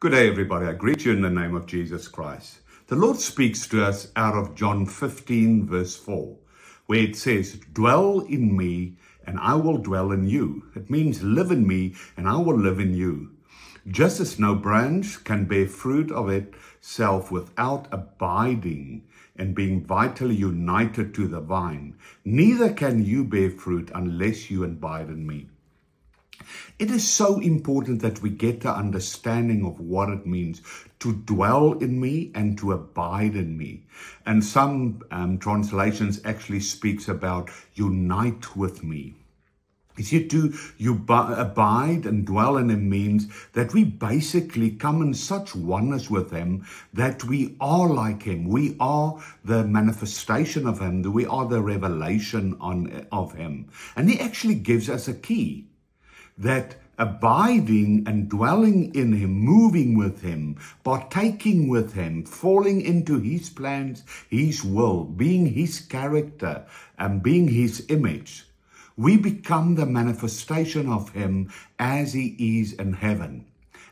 Good day, everybody. I greet you in the name of Jesus Christ. The Lord speaks to us out of John 15, verse 4, where it says, "Dwell in me, and I will dwell in you." It means live in me, and I will live in you. Just as no branch can bear fruit of itself without abiding and being vitally united to the vine, neither can you bear fruit unless you abide in me. It is so important that we get the understanding of what it means to dwell in me and to abide in me. And some translations actually speaks about unite with me. You see, to abide and dwell in him means that we basically come in such oneness with him that we are like him. We are the manifestation of him. We are the revelation of him. And he actually gives us a key. That abiding and dwelling in him, moving with him, partaking with him, falling into his plans, his will, being his character, and being his image, we become the manifestation of him as he is in heaven.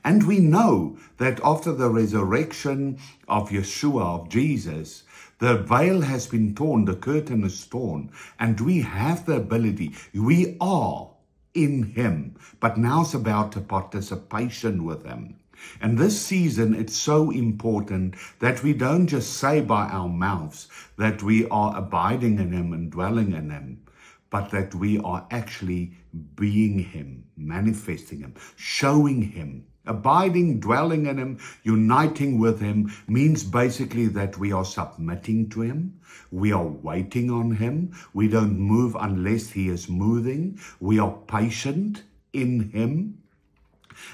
And we know that after the resurrection of Yeshua, of Jesus, the veil has been torn, the curtain is torn, and we have the ability, we are in him, but now it's about a participation with him. And this season, it's so important that we don't just say by our mouths that we are abiding in him and dwelling in him, but that we are actually being him, manifesting him, showing him. Abiding, dwelling in him, uniting with him means basically that we are submitting to him. We are waiting on him. We don't move unless he is moving. We are patient in him.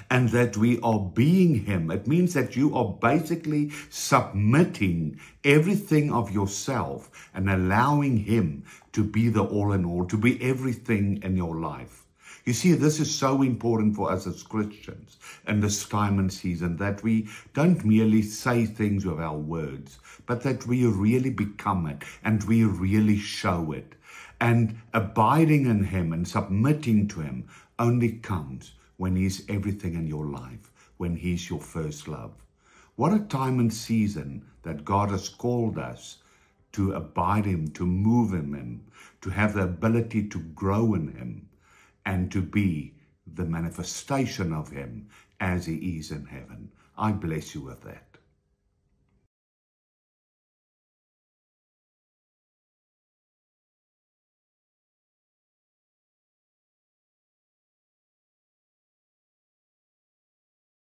And that we are being him. It means that you are basically submitting everything of yourself and allowing him to be the all in all, to be everything in your life. You see, this is so important for us as Christians in this time and season, that we don't merely say things with our words, but that we really become it and we really show it. And abiding in him and submitting to him only comes when he's everything in your life, when he's your first love. What a time and season that God has called us to abide in him, to move in him, to have the ability to grow in him, and to be the manifestation of him as he is in heaven. I bless you with that.